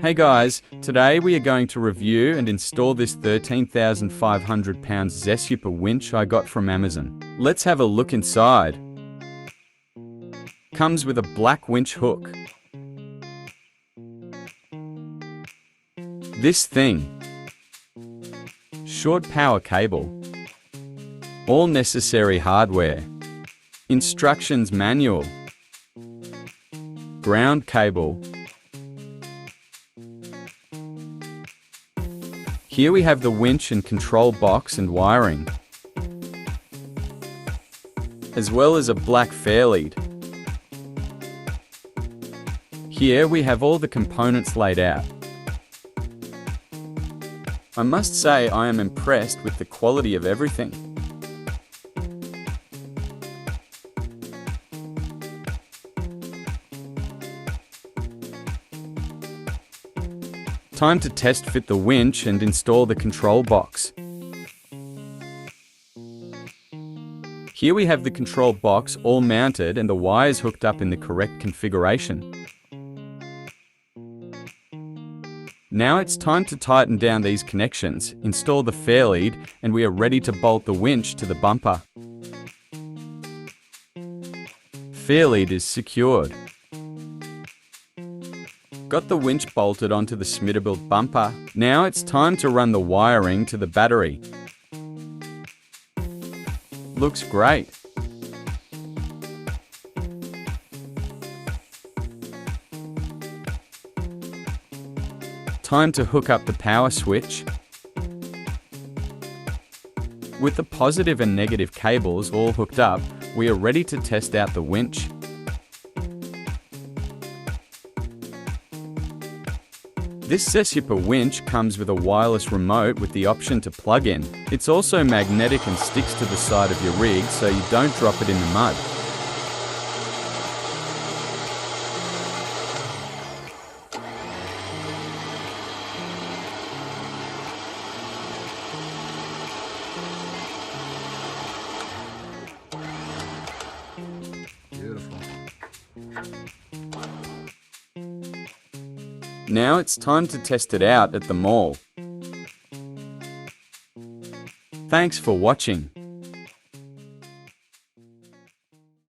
Hey guys, today we are going to review and install this 13,500 pounds Zesuper winch I got from Amazon. Let's have a look inside. Comes with a black winch hook. This thing. Short power cable. All necessary hardware. Instructions manual. Ground cable. Here we have the winch and control box and wiring, as well as a black fair lead. Here we have all the components laid out. I must say I am impressed with the quality of everything. Time to test fit the winch and install the control box. Here we have the control box all mounted and the wires hooked up in the correct configuration. Now it's time to tighten down these connections, install the fair lead, and we are ready to bolt the winch to the bumper. Fair lead is secured. Got the winch bolted onto the Smitterbuilt bumper. Now it's time to run the wiring to the battery. Looks great. Time to hook up the power switch. With the positive and negative cables all hooked up, we are ready to test out the winch. This Zesuper winch comes with a wireless remote with the option to plug in. It's also magnetic and sticks to the side of your rig so you don't drop it in the mud. Beautiful. Now it's time to test it out at the mall. Thanks for watching.